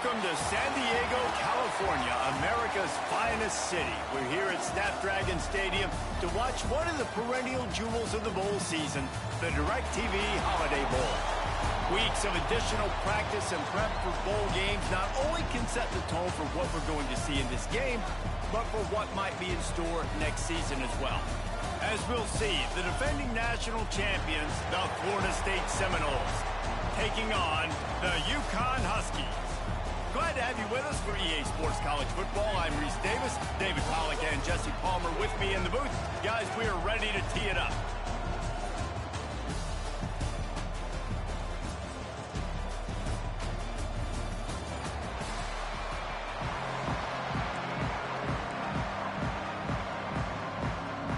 Welcome to San Diego, California, America's finest city. We're here at Snapdragon Stadium to watch one of the perennial jewels of the bowl season, the DirecTV Holiday Bowl. Weeks of additional practice and prep for bowl games not only can set the tone for what we're going to see in this game, but for what might be in store next season as well. As we'll see, the defending national champions, the Florida State Seminoles, taking on the UConn Huskies. Glad to have you with us for EA Sports College Football. I'm Reese Davis, David Pollack, and Jesse Palmer with me in the booth. Guys, we are ready to tee it up.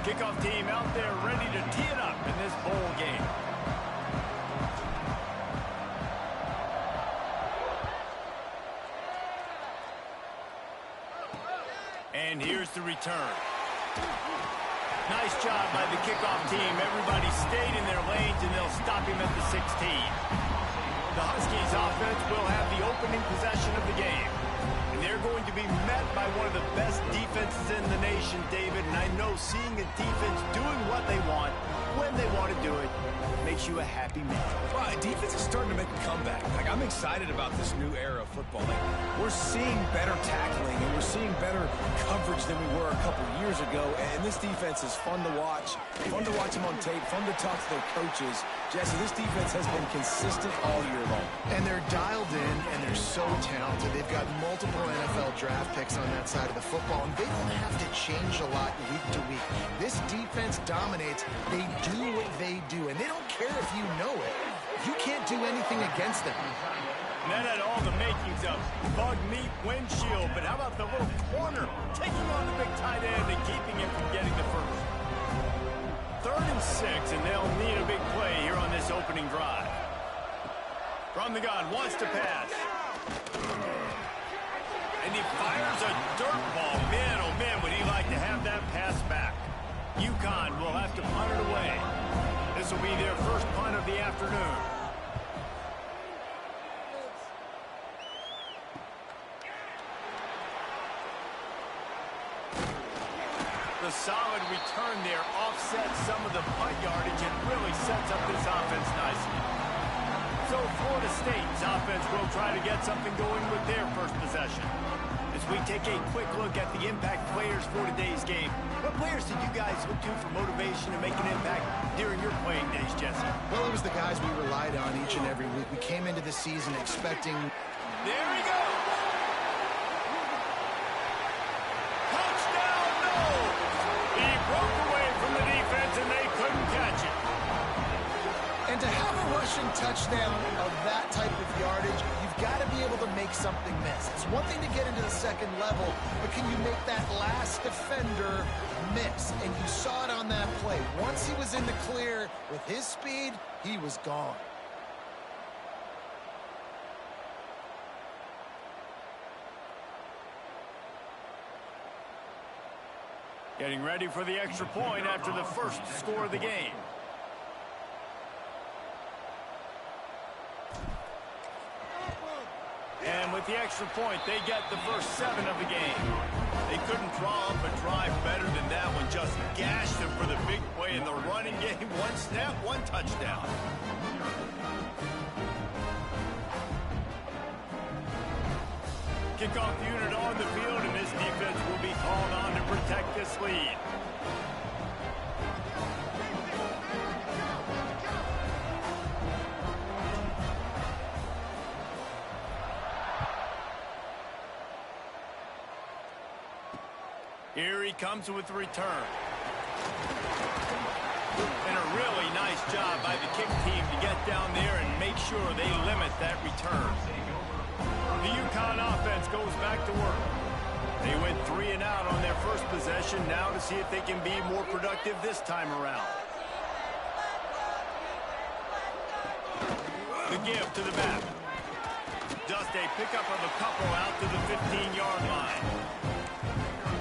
Kickoff team out there ready to tee it up in this bowl game. And here's the return. Nice job by the kickoff team. Everybody stayed in their lanes, and they'll stop him at the 16. The Huskies offense will have the opening possession of the game. And they're going to be met by one of the best defenses in the nation, David. And I know seeing a defense doing what they want, when they want to do it, makes you a happy man. Well, defense is starting to make a comeback. Like, I'm excited about this new era of football. Like, we're seeing better tackling, and we're seeing better coverage than we were a couple years ago. And this defense is fun to watch. Fun to watch them on tape. Fun to talk to their coaches. Jesse, this defense has been consistent all year long. And they're dialed in, and they're so talented. They've got multiple NFL draft picks on that side of the football, and they don't have to change a lot week to week. This defense dominates. They do what they do, and they don't care if you know it. You can't do anything against them. And that had all the makings of bug meat windshield, but how about the little corner taking on the big tight end and keeping him from getting the first? 3rd and 6, and they'll need a big play here on this opening drive. From the gun, wants to pass. And he fires a dirt ball. Man, oh man, would he like to have that pass back. UConn will have to punt it away. This will be their first punt of the afternoon. The solid return there offsets some of the punt yardage and really sets up this offense nicely. So Florida State's offense will try to get something going with their first possession. As we take a quick look at the impact players for today's game, what players did you guys look to for motivation to make an impact during your playing days, Jesse? Well, it was the guys we relied on each and every week. We came into the season expecting... There he goes! Touchdown, no! He broke away from the defense and they couldn't catch it. And to have a rushing touchdown of that type of yardage, you've got to be able to make something miss. It's one thing to get into the second level, but can you make that last defender miss? And you saw it on that play. Once he was in the clear with his speed, he was gone. Getting ready for the extra point after the first score of the game. And with the extra point, they get the first 7 of the game. They couldn't draw up a drive better than that one. Just gashed them for the big play in the running game. 1 snap, 1 touchdown. Kickoff unit on the field, and this defense will be called on to protect this lead. Here he comes with the return. And a really nice job by the kick team to get down there and make sure they limit that return. The UConn offense goes back to work. They went 3 and out on their first possession, now to see if they can be more productive this time around. The give to the back. Just a pickup of a couple out to the 15-yard line.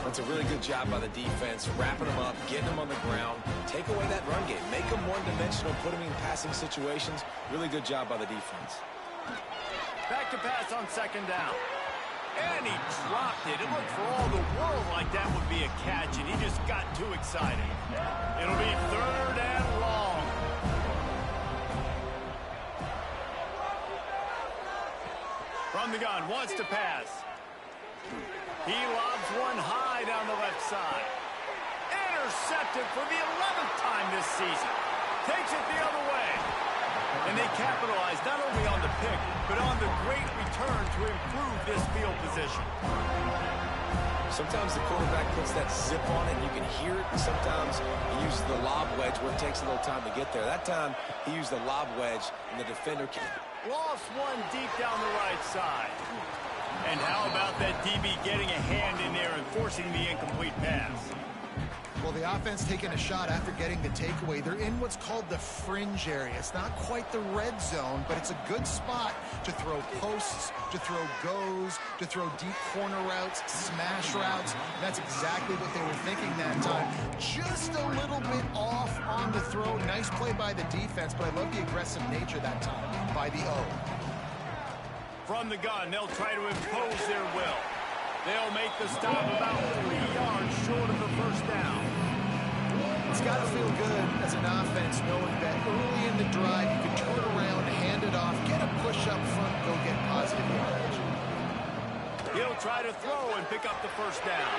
That's a really good job by the defense, wrapping them up, getting them on the ground, take away that run game, make them one-dimensional, put them in passing situations. Really good job by the defense. Back to pass on second down. And he dropped it. It looked for all the world like that would be a catch, and he just got too excited. It'll be third and long. From the gun, wants to pass. He lobs one high down the left side. Intercepted for the 11th time this season. Takes it the other way. And they capitalize not only on the pick, but on the great return to improve this field position. Sometimes the quarterback puts that zip on it, and you can hear it. Sometimes he uses the lob wedge where it takes a little time to get there. That time, he used the lob wedge, and the defender can... Lost one deep down the right side. And how about that DB getting a hand in there and forcing the incomplete pass? Well, the offense taking a shot after getting the takeaway. They're in what's called the fringe area. It's not quite the red zone, but it's a good spot to throw posts, to throw goes, to throw deep corner routes, smash routes. And that's exactly what they were thinking that time. Just a little bit off on the throw. Nice play by the defense, but I love the aggressive nature that time by the O. From the gun, they'll try to impose their will. They'll make the stop about 3 yards short of the first down. It's got to feel good as an offense knowing that early in the drive you can turn around, hand it off, get a push up front, go get positive yardage. He'll try to throw and pick up the first down.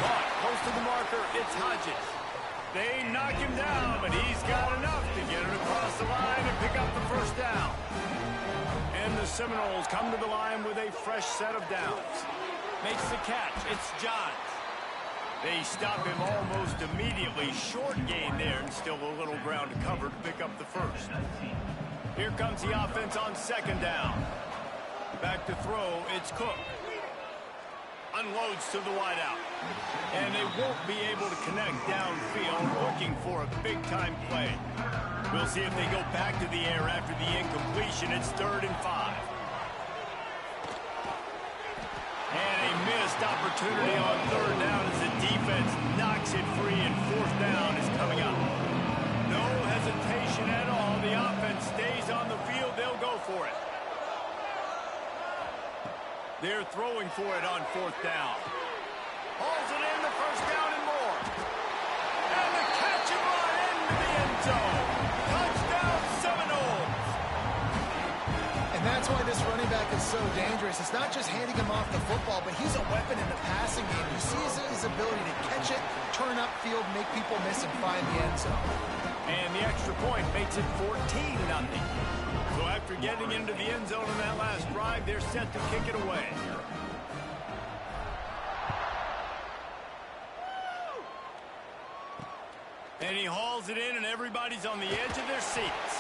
Caught close to the marker, it's Hodges. They knock him down, but he's got enough to get it across the line and pick up the first down. And the Seminoles come to the line with a fresh set of downs. Makes the catch. It's Johns. They stop him almost immediately. Short gain there and still a little ground to cover to pick up the first. Here comes the offense on second down. Back to throw. It's Cook. Unloads to the wideout. And they won't be able to connect downfield looking for a big-time play. We'll see if they go back to the air after the incompletion. It's 3rd and 5. And a missed opportunity on 3rd down as the defense knocks it free, and 4th down is coming up. No hesitation at all. The offense stays on the field. They'll go for it. They're throwing for it on 4th down. Hauls it in, the first down and more. And the catch and run into the end zone. Touchdown Seminoles. And that's why this running back is so dangerous. It's not just handing him off the football, but he's a weapon in the passing game. You see his ability to catch it, turn upfield, make people miss, and find the end zone. And the extra point makes it 14-0. So after getting into the end zone in that last drive, they're set to kick it away. And he hauls it in, and everybody's on the edge of their seats.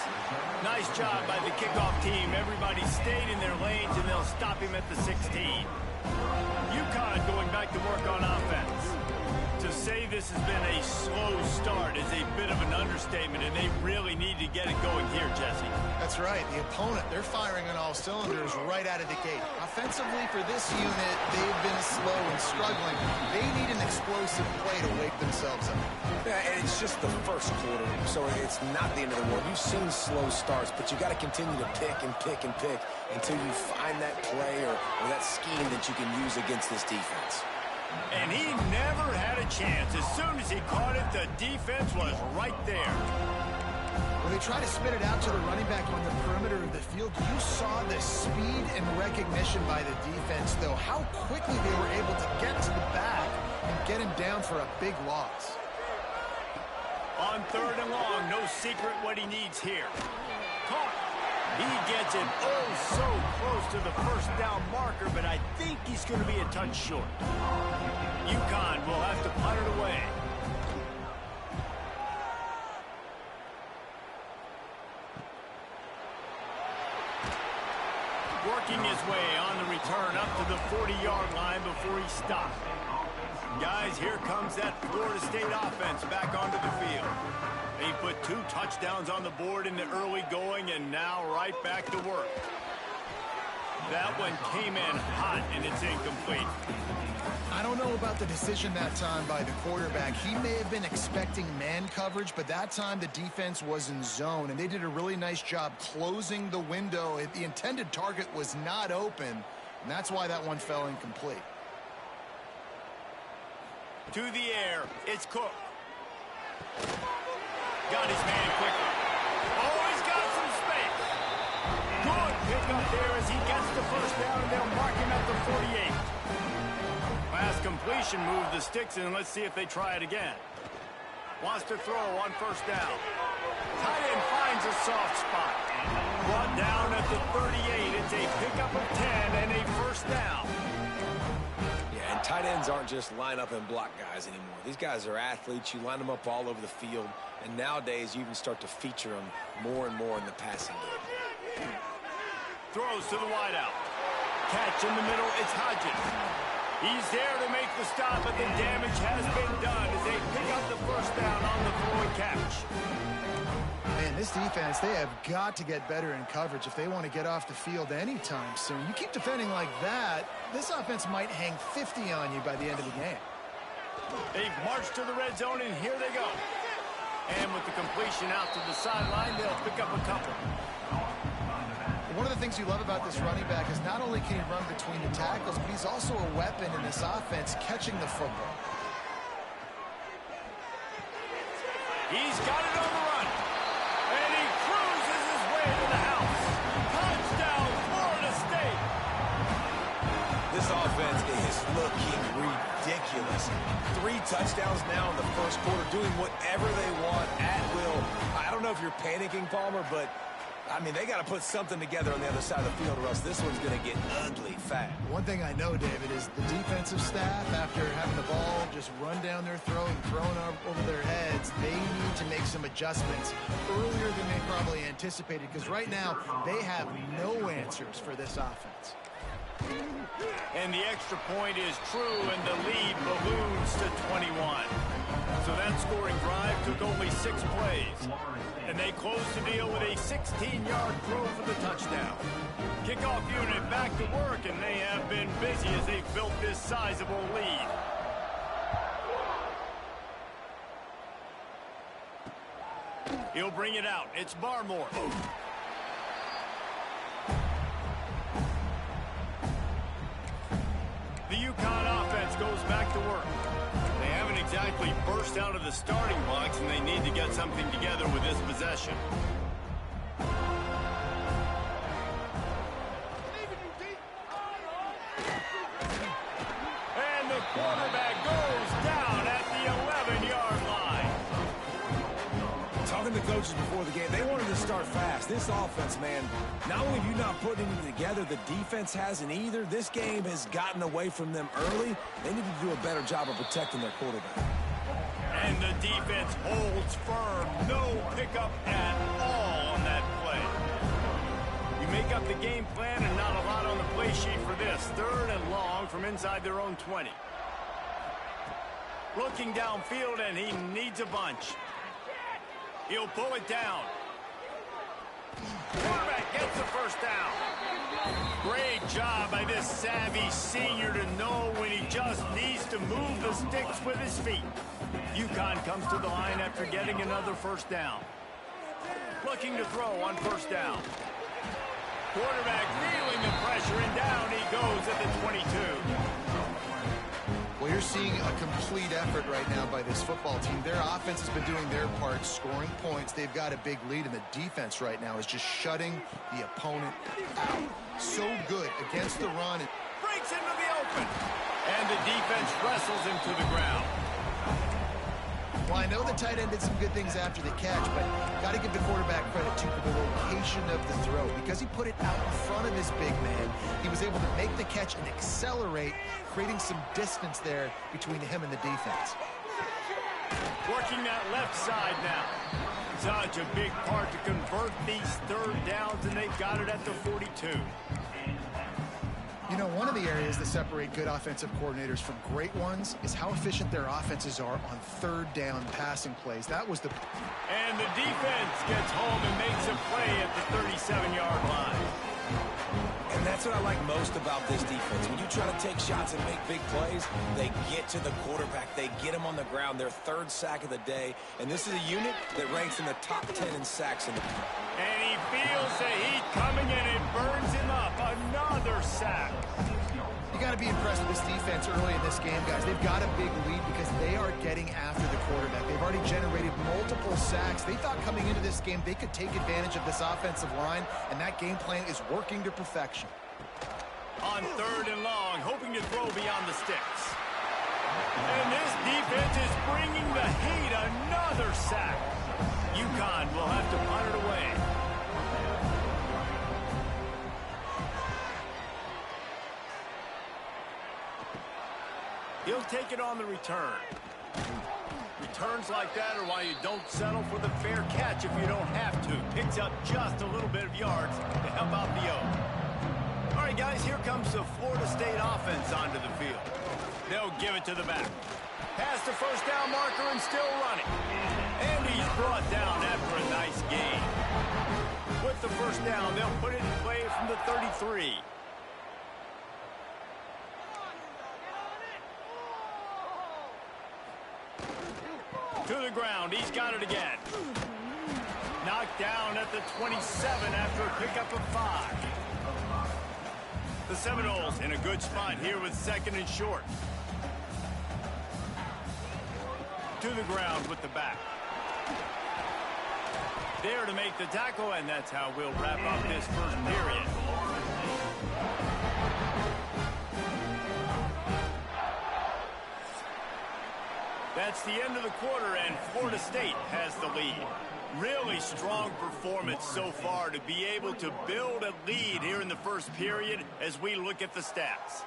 Nice job by the kickoff team. Everybody stayed in their lanes, and they'll stop him at the 16. UConn going back to work on offense. To say this has been a slow start is a bit of an understatement, and they really need to get it going here, Jesse. That's right. The opponent, they're firing on all cylinders right out of the gate. Offensively for this unit, they've been slow and struggling. They need an explosive play to wake themselves up. Yeah, and it's just the first quarter, so it's not the end of the world. You've seen slow starts, but you got to continue to pick and pick and pick until you find that play or that scheme that you can use against this defense. And he never had a chance. As soon as he caught it, the defense was right there. When they try to spit it out to the running back on the perimeter of the field, you saw the speed and recognition by the defense, though, how quickly they were able to get to the back and get him down for a big loss. On 3rd and long, no secret what he needs here. Caught. He gets it so close to the first down marker, but I think he's going to be a touch short. UConn will have to punt it away. Working his way on the return up to the 40-yard line before he stopped. Guys, here comes that Florida State offense back onto the field. They put 2 touchdowns on the board in the early going, and now right back to work. That one came in hot, and it's incomplete. I don't know about the decision that time by the quarterback. He may have been expecting man coverage, but that time the defense was in zone, and they did a really nice job closing the window. The intended target was not open, and that's why that one fell incomplete. To the air, it's Cook. Got his man quickly. Oh, he's got some space. Good pick up there as he gets the first down, and they'll mark him at the 48. Last completion moved the sticks in. Let's see if they try it again. Wants to throw on first down. Tight end finds a soft spot. Brought down at the 38. It's a pickup of 10 and a first down. Yeah, and tight ends aren't just line up and block guys anymore. These guys are athletes. You line them up all over the field. And nowadays, you even start to feature them more and more in the passing game. Throws to the wideout. Catch in the middle. It's Hodges. He's there to make the stop, but the damage has been done as they pick up the first down on the throw and catch. Man, this defense, they have got to get better in coverage if they want to get off the field anytime soon. You keep defending like that, this offense might hang 50 on you by the end of the game. They've marched to the red zone, and here they go. And with the completion out to the sideline, they'll pick up a couple. One of the things you love about this running back is not only can he run between the tackles, but he's also a weapon in this offense catching the football. He's got it on the run. And he cruises his way to the house. Touchdown, Florida State. This offense is looking ridiculous. 3 touchdowns now in the first quarter, doing whatever they want at will. I don't know if you're panicking, Palmer, but I mean, they got to put something together on the other side of the field, or else this one's going to get ugly fast. One thing I know, David, is the defensive staff, after having the ball just run down their throat and thrown over their heads, they need to make some adjustments earlier than they probably anticipated, because right now they have no answers for this offense. And the extra point is true, and the lead balloons to 21. So that scoring drive took only 6 plays. And they close the deal with a 16-yard throw for the touchdown. Kickoff unit back to work, and they have been busy as they've built this sizable lead. He'll bring it out. It's Barmore. The UConn offense goes back to work. They haven't exactly burst out of the starting blocks, and they need to get something together with this possession. And the quarterback goes down at the 11-yard line. Talking to coaches before the game, they wanted to start fast. This offense, man, not only have you not put anything together, the defense hasn't either. This game has gotten away from them early. They need to do a better job of protecting their quarterback. And the defense holds firm. No pickup at all on that play. You make up the game plan and not a lot on the play sheet for this. 3rd and long from inside their own 20. Looking downfield, and he needs a bunch. He'll pull it down. Quarterback gets the first down. Great job by this savvy senior to know when he just needs to move the sticks with his feet. UConn comes to the line after getting another first down. Looking to throw on first down. Quarterback feeling the pressure, and down he goes at the 22. Well, you're seeing a complete effort right now by this football team. Their offense has been doing their part, scoring points. They've got a big lead, and the defense right now is just shutting the opponent out. So good against the run. Breaks into the open. And the defense wrestles him to the ground. Well, I know the tight end did some good things after the catch, but got to give the quarterback credit, too, for the location of the throw. Because he put it out in front of his big man, he was able to make the catch and accelerate, creating some distance there between him and the defense. Working that left side now. Such a big part to convert these 3rd downs, and they've got it at the 42. You know, one of the areas that separate good offensive coordinators from great ones is how efficient their offenses are on 3rd down passing plays. That was the... And the defense gets home and makes a play at the 37-yard line. And that's what I like most about this defense. When you try to take shots and make big plays, they get to the quarterback. They get him on the ground. Their third sack of the day. And this is a unit that ranks in the top 10 in sacks in the league. And he feels the heat coming, and it burns him up. Another sack. You got to be impressed with this defense early in this game, guys. They've got a big lead because they are getting after the quarterback. They've already generated multiple sacks. They thought coming into this game they could take advantage of this offensive line, and that game plan is working to perfection. On 3rd and long, hoping to throw beyond the sticks. And this defense is bringing the heat. Another sack. UConn will have to punt it away. He'll take it on the return. Returns like that are why you don't settle for the fair catch if you don't have to. Picks up just a little bit of yards to help out the O. All right, guys, here comes the Florida State offense onto the field. They'll give it to the back. Past the first down marker and still running. And he's brought down after a nice gain. With the first down, they'll put it in play from the 33. To the ground, he's got it again. Knocked down at the 27 after a pickup of 5. The Seminoles in a good spot here with 2nd and short. To the ground with the back. There to make the tackle, and that's how we'll wrap up this first period. That's the end of the quarter, and Florida State has the lead. Really strong performance so far to be able to build a lead here in the first period as we look at the stats.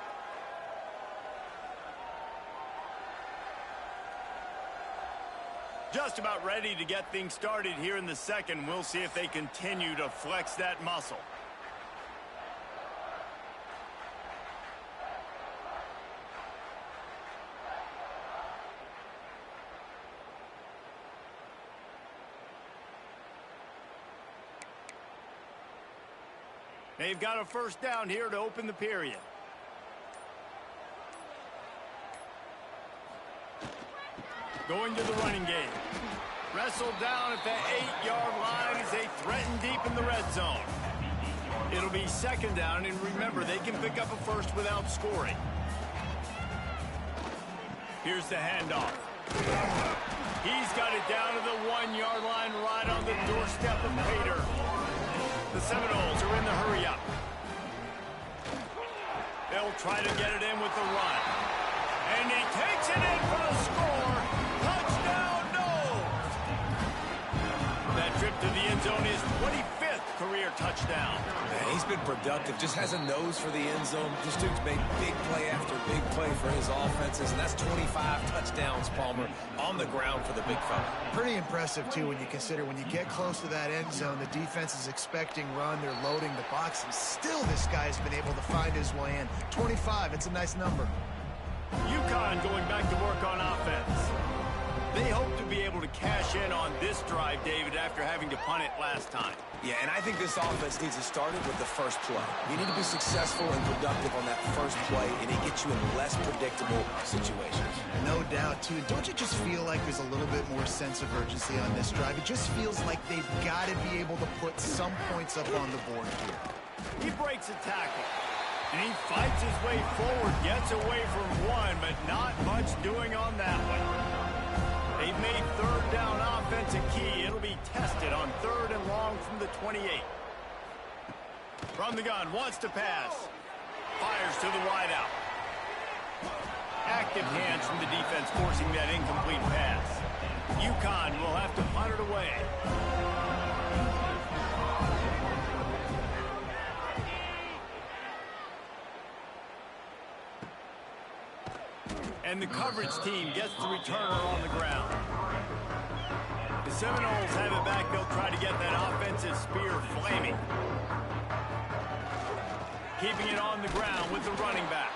Just about ready to get things started here in the second. We'll see if they continue to flex that muscle. They've got a first down here to open the period. Going to the running game. Wrestled down at the 8-yard line as they threaten deep in the red zone. It'll be 2nd down, and remember, they can pick up a first without scoring. Here's the handoff. He's got it down to the 1-yard line right on the doorstep of Pater. The Seminoles are in the hurry-up. They'll try to get it in with the run. And he takes it in for the score. Touchdown, Noles! That trip to the end zone is 25th career touchdown. Man, he's been productive. Just has a nose for the end zone. This dude's made big play after big play for his offenses, and that's 25 touchdowns, Palmer, on the ground for the big fella. Pretty impressive, too, when you consider when you get close to that end zone, the defense is expecting run, they're loading the box, and still this guy's been able to find his way in. 25, it's a nice number. UConn going back to work on offense. They hope to be able to cash in on this drive, David, after having to punt it last time. Yeah, and I think this offense needs to start it with the first play. You need to be successful and productive on that first play, and it gets you in less predictable situations. No doubt, too. Don't you just feel like there's a little bit more sense of urgency on this drive? It just feels like they've got to be able to put some points up on the board here. He breaks a tackle, and he fights his way forward, gets away from one, but not much doing on that one. They've made 3rd down offense a key. It'll be tested on 3rd and long from the 28. From the gun, wants to pass. Fires to the wideout. Active hands from the defense forcing that incomplete pass. UConn will have to punt it away. And the coverage team gets the returner on the ground. The Seminoles have it back. They'll try to get that offensive spear flaming. Keeping it on the ground with the running back.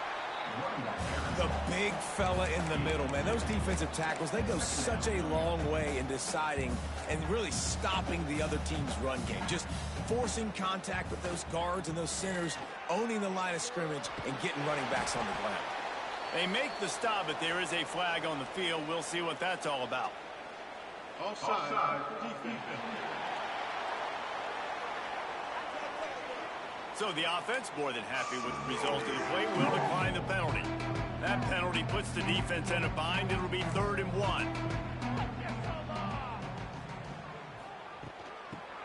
The big fella in the middle, man. Those defensive tackles, they go such a long way in deciding and really stopping the other team's run game. Just forcing contact with those guards and those centers owning the line of scrimmage and getting running backs on the ground. They make the stop, but there is a flag on the field. We'll see what that's all about. Offside. Defense. So the offense, more than happy with the result of the play, will decline the penalty. That penalty puts the defense in a bind. It'll be 3rd and 1.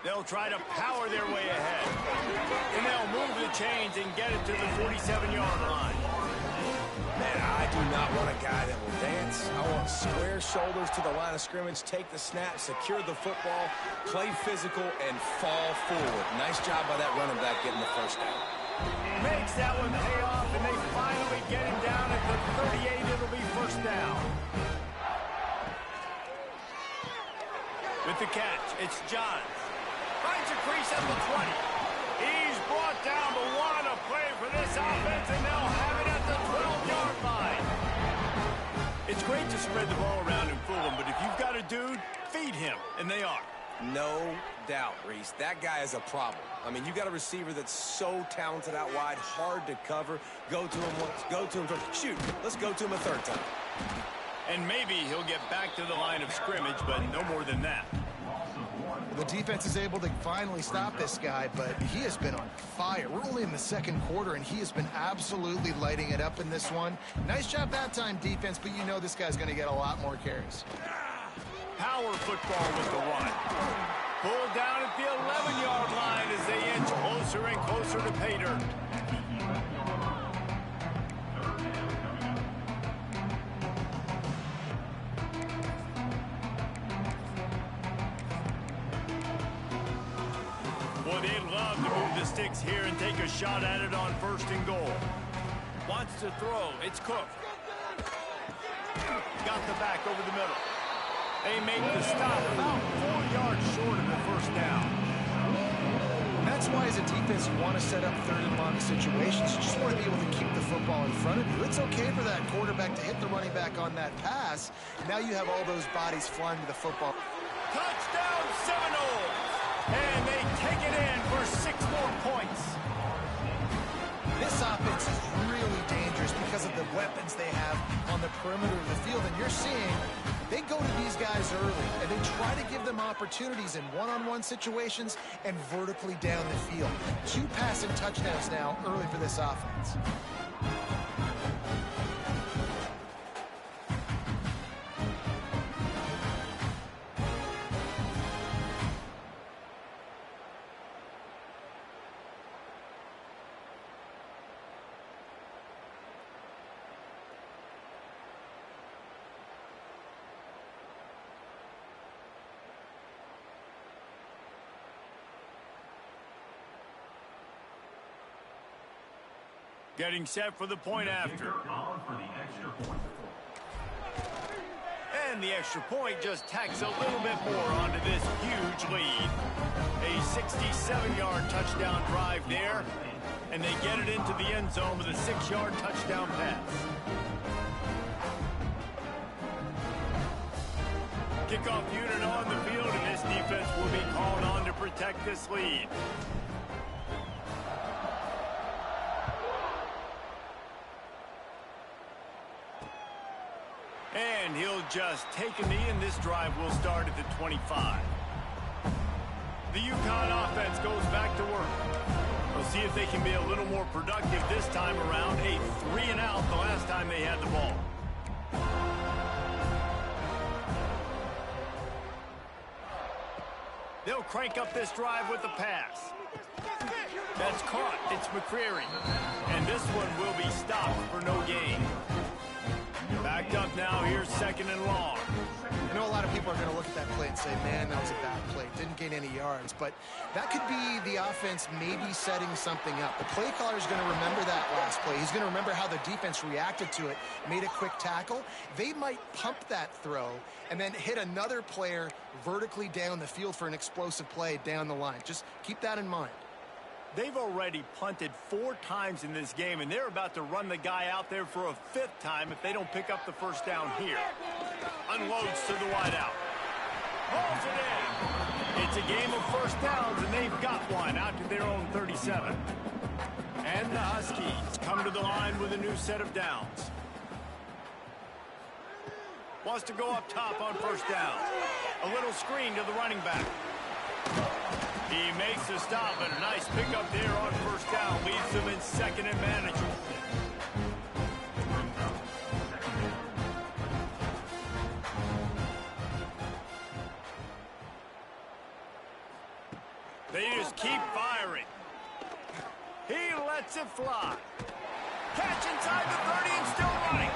They'll try to power their way ahead. And they'll move the chains and get it to the 47-yard line. Man, I do not want a guy that will dance. I want square shoulders to the line of scrimmage, take the snap, secure the football, play physical, and fall forward. Nice job by that running back getting the first down. Makes that one pay off, and they finally get him down at the 38. It'll be 1st down. With the catch, it's Johns. Finds a crease at the 20. He's brought down, but what a play for this offense, and they'll have it at the 12-yard line. It's great to spread the ball around and fool him, but if you've got a dude, feed him, and they are. No doubt, Reese. That guy is a problem. I mean, you got a receiver that's so talented out wide, hard to cover. Go to him once, go to him twice. Shoot, let's go to him a 3rd time. And maybe he'll get back to the line of scrimmage, but no more than that. The defense is able to finally stop this guy, but he has been on fire. We're only in the 2nd quarter, and he has been absolutely lighting it up in this one. Nice job that time, defense, but you know this guy's going to get a lot more carries. Power football with the run. Pulled down at the 11-yard line as they inch closer and closer to pay dirt. Boy, they'd love to move the sticks here and take a shot at it on 1st and goal. Wants to throw. It's Cook. Got the back over the middle. They make the stop about 4 yards short of the 1st down. That's why, as a defense, you want to set up 3rd and long situations. You just want to be able to keep the football in front of you. It's okay for that quarterback to hit the running back on that pass. Now you have all those bodies flying to the football. Touchdown Seminoles! And they take it in for 6 more points. This offense is really dangerous because of the weapons they have on the perimeter of the field. And you're seeing they go to these guys early, and they try to give them opportunities in one-on-one situations and vertically down the field. 2 passing touchdowns now early for this offense. Getting set for the point after. And the extra point just tacks a little bit more onto this huge lead. A 67-yard touchdown drive there, and they get it into the end zone with a 6-yard touchdown pass. Kickoff unit on the field, and this defense will be called on to protect this lead. And he'll just take a knee, and this drive will start at the 25. The UConn offense goes back to work. We'll see if they can be a little more productive this time around. A 3-and-out the last time they had the ball. They'll crank up this drive with the pass. That's caught. It's McCreary. And this one will be stopped for no gain. Backed up now. Here's 2nd and long. I know a lot of people are going to look at that play and say, man, that was a bad play. Didn't gain any yards. But that could be the offense maybe setting something up. The play caller is going to remember that last play. He's going to remember how the defense reacted to it, made a quick tackle. They might pump that throw and then hit another player vertically down the field for an explosive play down the line. Just keep that in mind. They've already punted 4 times in this game, and they're about to run the guy out there for a 5th time if they don't pick up the first down here. Unloads to the wideout. Pulls it in. It's a game of first downs, and they've got one out to their own 37. And the Huskies come to the line with a new set of downs. Wants to go up top on first down. A little screen to the running back. He makes the stop, and a nice pickup there on first down. Leaves them in second and manageable. They just keep firing. He lets it fly. Catch inside the 30 and still running.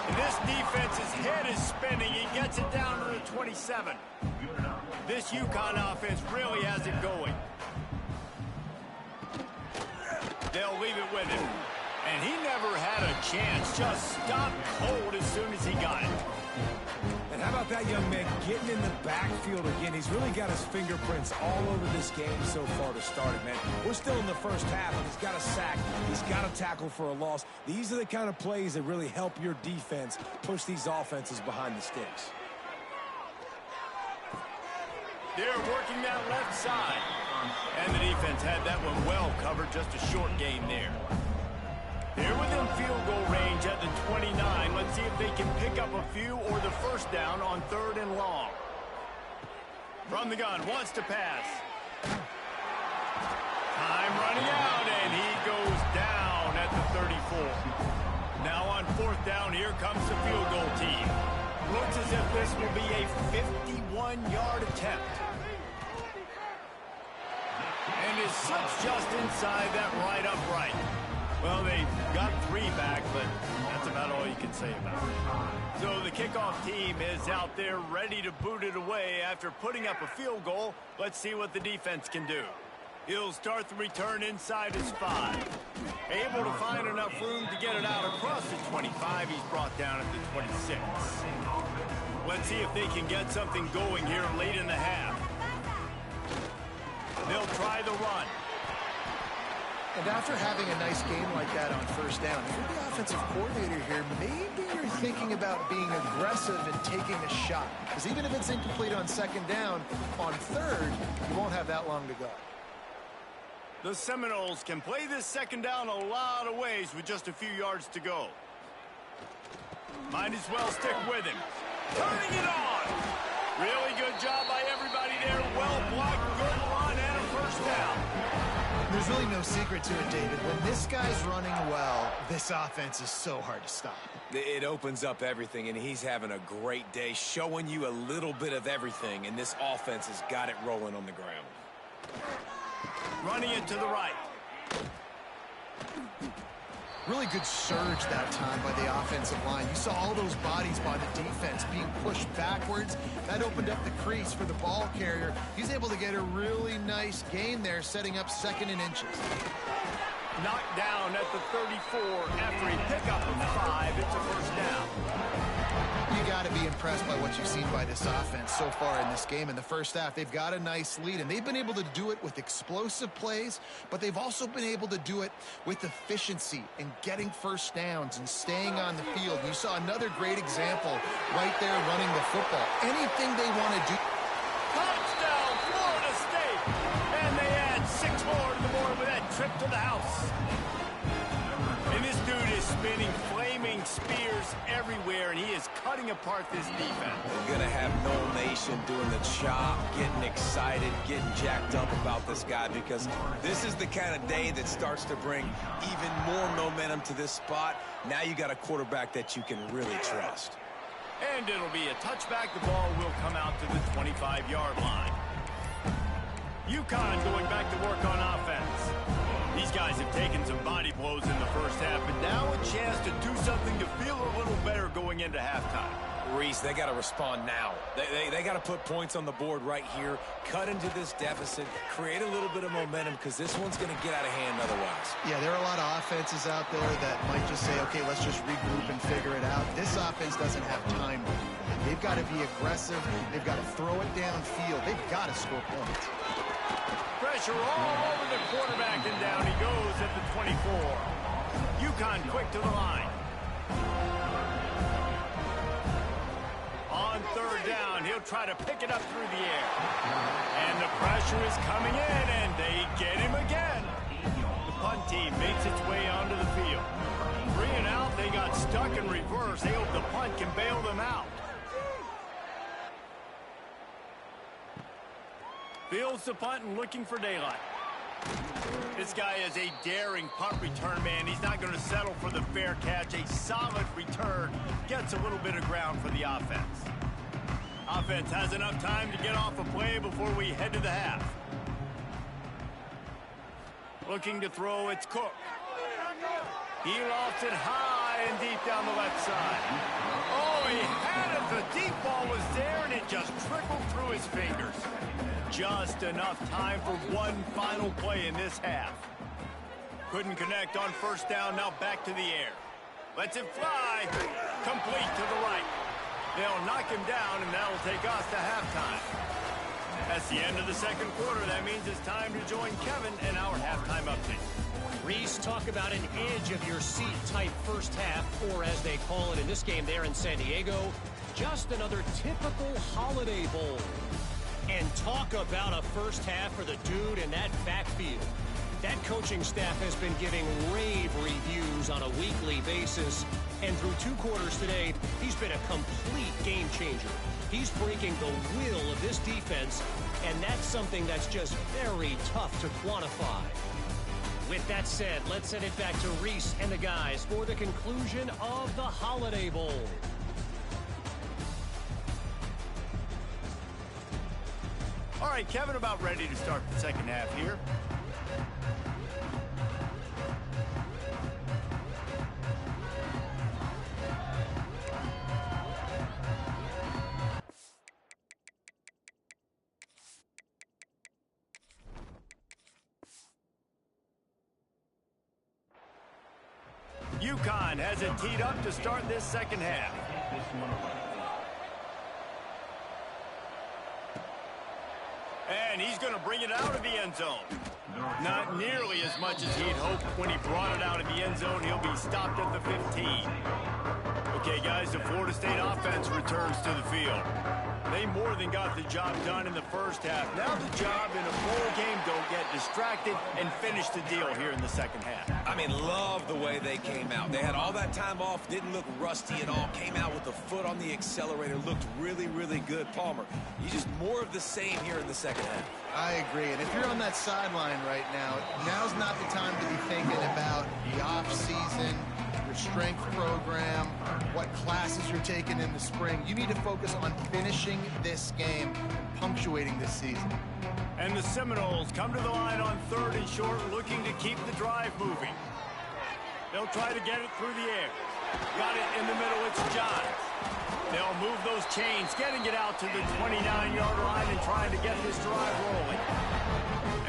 And this defense's head is spinning. He gets it down to the 27. This UConn offense really has it going. They'll leave it with him. And he never had a chance. Just stopped cold as soon as he got it. And how about that young man getting in the backfield again? He's really got his fingerprints all over this game so far to start it, man. We're still in the first half, and he's got a sack. He's got a tackle for a loss. These are the kind of plays that really help your defense push these offenses behind the sticks. They're working that left side. And the defense had that one well covered. Just a short gain there. They're within field goal range at the 29. Let's see if they can pick up a few or the first down on third and long. From the gun, wants to pass. Time running out, and he goes down at the 34. Now on fourth down, here comes the field goal team. Looks as if this will be a 51-yard attempt. And it slips just inside that right upright. Well, they got 3 back, but that's about all you can say about it. So the kickoff team is out there ready to boot it away after putting up a field goal. Let's see what the defense can do. He'll start the return inside his 5. Able to find enough room to get it out across the 25. He's brought down at the 26. Let's see if they can get something going here late in the half. They'll try the run. And after having a nice game like that on first down, if you're the offensive coordinator here, maybe you're thinking about being aggressive and taking a shot. Because even if it's incomplete on second down, on third, you won't have that long to go. The Seminoles can play this second down a lot of ways with just a few yards to go. Might as well stick with him. Turning it on. Really good job by everybody there. Well blocked, good run, and a first down. There's really no secret to it, David. When this guy's running well, this offense is so hard to stop. It opens up everything, and he's having a great day, showing you a little bit of everything, and this offense has got it rolling on the ground. Running it to the right. Really good surge that time by the offensive line. You saw all those bodies by the defense being pushed backwards. That opened up the crease for the ball carrier. He's able to get a really nice gain there, setting up second and inches. Knocked down at the 34 after a pickup of 5. It's a first down. You got to be impressed by what you've seen by this offense so far in this game. In the first half, they've got a nice lead, and they've been able to do it with explosive plays, but they've also been able to do it with efficiency and getting first downs and staying on the field. You saw another great example right there running the football. Anything they want to do. Touchdown, Florida State! And they add 6 more to the board with that trip to the house. And this dude is spinning flaming spears everywhere, and he is cutting apart this defense. We're going to have Noel Nation doing the chop, getting excited, getting jacked up about this guy, because this is the kind of day that starts to bring even more momentum to this spot. Now you got a quarterback that you can really trust. And it'll be a touchback. The ball will come out to the 25-yard line. UConn going back to work on offense. These guys have taken some body blows in the first half, but now a chance to do something to feel a little better going into halftime. Reese, they got to respond now. They got to put points on the board right here, cut into this deficit, create a little bit of momentum, because this one's going to get out of hand otherwise. Yeah, there are a lot of offenses out there that might just say, okay, let's just regroup and figure it out. This offense doesn't have time to do that. They've got to be aggressive. They've got to throw it downfield. They've got to score points. Pressure all over the quarterback, and down he goes at the 24. UConn quick to the line. On third down, he'll try to pick it up through the air. And the pressure is coming in, and they get him again. The punt team makes its way onto the field. 3 and out, they got stuck in reverse. They hope the punt can bail them out. Fields the punt and looking for daylight. This guy is a daring punt return man. He's not going to settle for the fair catch. A solid return gets a little bit of ground for the offense. Offense has enough time to get off a play before we head to the half. Looking to throw, it's Cook. He lofts it high and deep down the left side. Oh, he had it. The deep ball was there, and it just trickled through his fingers. Just enough time for one final play in this half. Couldn't connect on first down, now back to the air. Lets it fly. Complete to the right. They'll knock him down, and that'll take us to halftime. That's the end of the second quarter. That means it's time to join Kevin in our halftime update. Reese, talk about an edge-of-your-seat type first half, or as they call it in this game there in San Diego, just another typical Holiday Bowl. And talk about a first half for the dude in that backfield. That coaching staff has been giving rave reviews on a weekly basis. And through 2 quarters today, he's been a complete game changer. He's breaking the will of this defense, and that's something that's just very tough to quantify. With that said, let's send it back to Reese and the guys for the conclusion of the Holiday Bowl. All right, Kevin, about ready to start the second half here. UConn has it teed up to start this second half. And he's going to bring it out of the end zone. Not nearly as much as he'd hoped when he brought it out of the end zone. He'll be stopped at the 15. Okay, guys, the Florida State offense returns to the field. They more than got the job done in the first half. Now the job in a bowl game, don't get distracted and finish the deal here in the second half. I mean, love the way they came out. They had all that time off, didn't look rusty at all, came out with the foot on the accelerator, looked really, really good. Palmer, you just more of the same here in the second half. I agree, and if you're on that sideline right now, now's not the time to be thinking about the off-season, your strength program, what classes you're taking in the spring. You need to focus on finishing this game and punctuating this season. And the Seminoles come to the line on 3rd and short, looking to keep the drive moving. They'll try to get it through the air. Got it in the middle, it's Johns. They'll move those chains, getting it out to the 29-yard line and trying to get this drive rolling.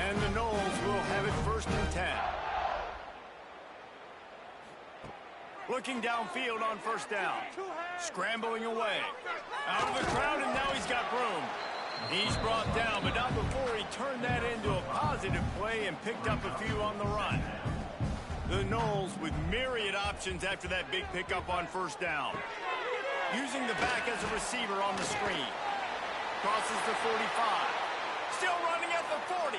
And the Noles will have it 1st and 10. Looking downfield on first down. Scrambling away. Out of the crowd, and now he's got room. He's brought down, but not before he turned that into a positive play and picked up a few on the run. The Noles with myriad options after that big pickup on first down. Using the back as a receiver on the screen. Crosses the 45. Still running at the 40.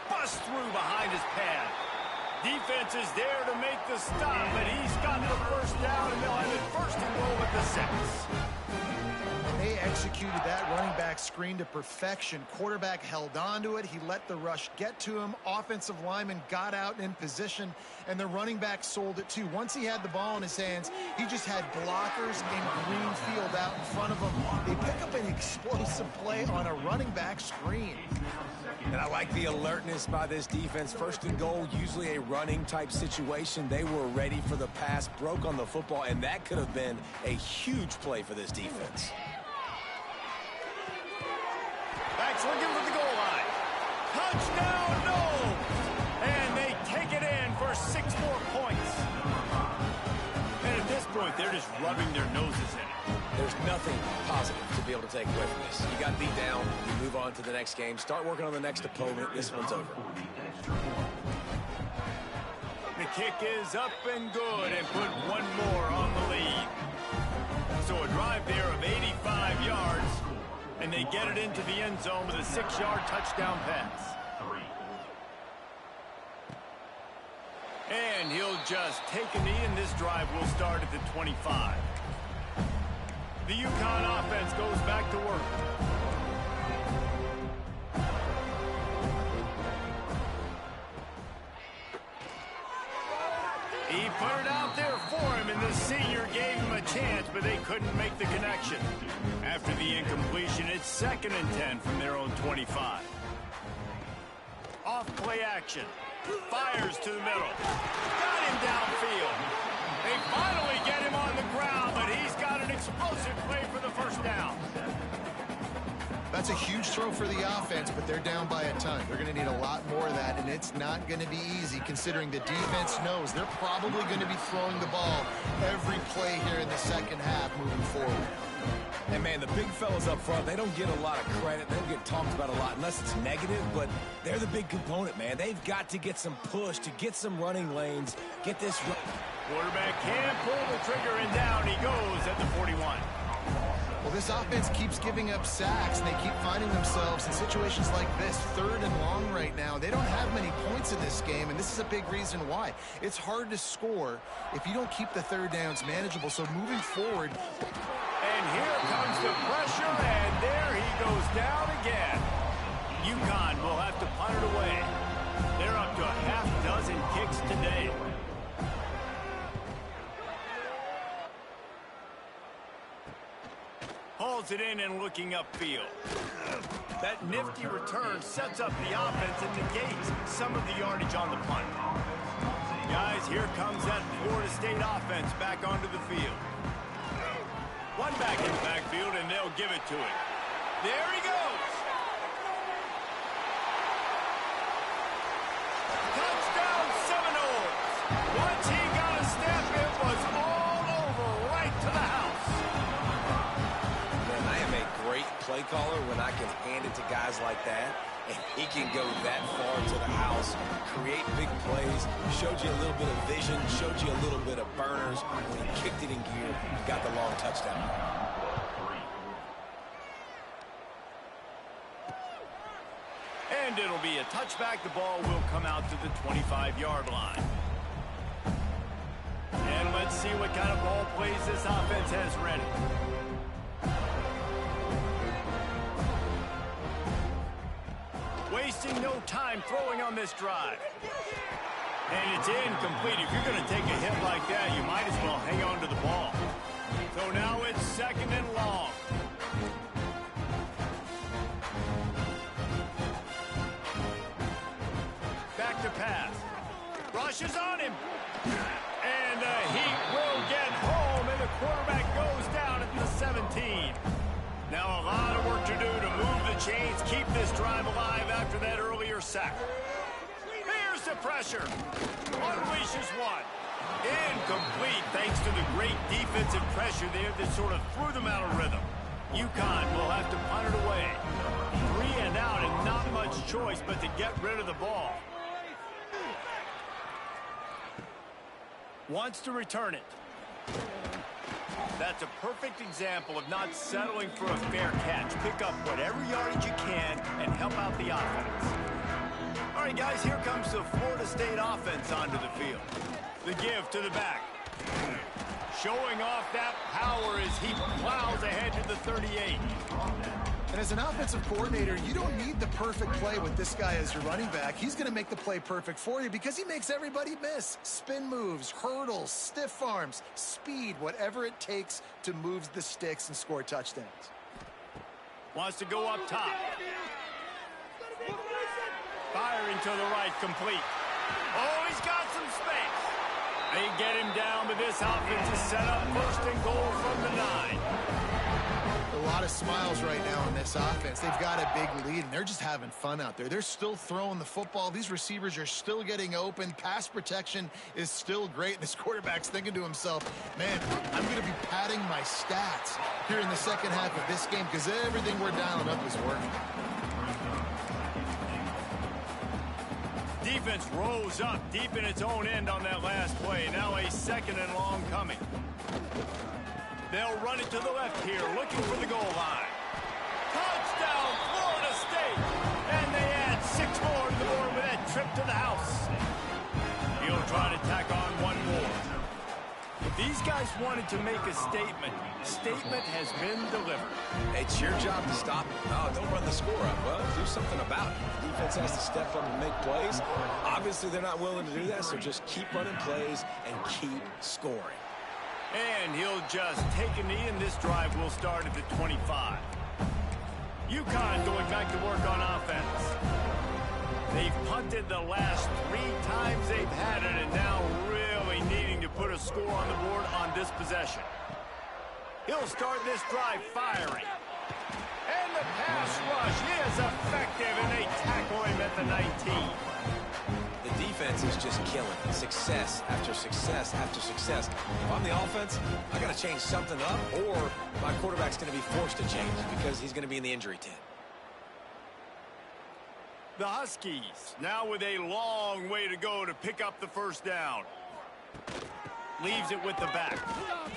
Busts through behind his pad. Defense is there to make the stop, but he's got the first down, and they'll have it 1st and goal at the 6. And they executed that running back screen to perfection. Quarterback held on to it. He let the rush get to him. Offensive lineman got out in position, and the running back sold it too. Once he had the ball in his hands, he just had blockers in green field out in front of him. They pick up an explosive play on a running back screen. And I like the alertness by this defense. 1st and goal, usually a running type situation. They were ready for the pass, broke on the football, and that could have been a huge play for this defense. Backs looking for the goal line. Touchdown, no! And they take it in for 6 more points. And at this point, they're just rubbing their noses in it. There's nothing positive to be able to take away from this. You got beat down, you move on to the next game, start working on the next opponent. This one's over. The kick is up and good and put 1 more on the lead. So a drive there of 85 yards, and they get it into the end zone with a 6-yard touchdown pass. And he'll just take a knee, and this drive will start at the 25. The UConn offense goes back to work. He put it out there for him, and the senior gave him a chance, but they couldn't make the connection. After the incompletion, it's 2nd and 10 from their own 25. Off play action. Fires to the middle. Got him downfield. They finally get him on the ground, but he's got an explosive play for the first down. That's a huge throw for the offense, but they're down by a ton. They're going to need a lot more of that, and it's not going to be easy considering the defense knows they're probably going to be throwing the ball every play here in the second half moving forward. And, man, the big fellas up front, they don't get a lot of credit. They don't get talked about a lot unless it's negative, but they're the big component, man. They've got to get some push, to get some running lanes, get this. Quarterback can't pull the trigger, and down he goes at the 41. Well, this offense keeps giving up sacks, and they keep finding themselves in situations like this, 3rd and long right now. They don't have many points in this game, and this is a big reason why. It's hard to score if you don't keep the 3rd downs manageable, so moving forward. And here comes the pressure, and there he goes down again. UConn will have to punt it away. They're up to a half-dozen kicks today. Hauls it in and looking upfield. That nifty return sets up the offense and negates some of the yardage on the punt. Guys, here comes that Florida State offense back onto the field. One back in the backfield, and they'll give it to him. There he goes. Touchdown Seminoles. Once he got a step, it was all over right to the house. Man, I am a great play caller when I can hand it to guys like that, and he can go that far to the house, create big plays, showed you a little bit of vision, showed you a little bit of burners. When he kicked it in gear, he got the long touchdown. And it'll be a touchback. The ball will come out to the 25-yard line. And let's see what kind of ball plays this offense has ready. Wasting no time throwing on this drive. And it's incomplete. If you're going to take a hit like that, you might as well hang on to the ball. So now it's 2nd and long. Back to pass. Rushes on him. And the Heat will get home, and the quarterback goes down at the 17. Now a lot of work to do to move the chains, keep this drive alive after that earlier sack. Here's the pressure. Unleashes one. Incomplete thanks to the great defensive pressure there that sort of threw them out of rhythm. UConn will have to punt it away. 3 and out and not much choice but to get rid of the ball. Wants to return it. That's a perfect example of not settling for a fair catch. Pick up whatever yardage you can and help out the offense. All right, guys, here comes the Florida State offense onto the field. The give to the back. Showing off that power as he plows ahead to the 38. And as an offensive coordinator, you don't need the perfect play with this guy as your running back. He's going to make the play perfect for you because he makes everybody miss. Spin moves, hurdles, stiff arms, speed, whatever it takes to move the sticks and score touchdowns. Wants to go up top. Firing to the right, complete. Oh, he's got some space. They get him down, but this offense is set up 1st and goal from the 9. A lot of smiles right now in this offense. They've got a big lead, and they're just having fun out there. They're still throwing the football. These receivers are still getting open. Pass protection is still great. This quarterback's thinking to himself, man, I'm going to be padding my stats here in the second half of this game because everything we're dialing up is working. Defense rose up deep in its own end on that last play. Now a 2nd and long coming. They'll run it to the left here, looking for the goal line. Touchdown, Florida State! And they add 6 more to the board with that trip to the house. The He'll try to tack on one more. These guys wanted to make a statement. Statement has been delivered. It's your job to stop it. No, don't run the score up. Well, do something about it. The defense has to step up and make plays. Obviously, they're not willing to do that, so just keep running plays and keep scoring. And he'll just take a knee, and this drive will start at the 25. UConn going back to work on offense. They've punted the last 3 times they've had it, and now really needing to put a score on the board on this possession. He'll start this drive firing. And the pass rush is effective, and they tackle him at the 19. The defense is just killing it. Success after success after success. If I'm the offense, I got to change something up, or my quarterback's going to be forced to change because he's going to be in the injury tent. The Huskies now with a long way to go to pick up the first down. Leaves it with the back.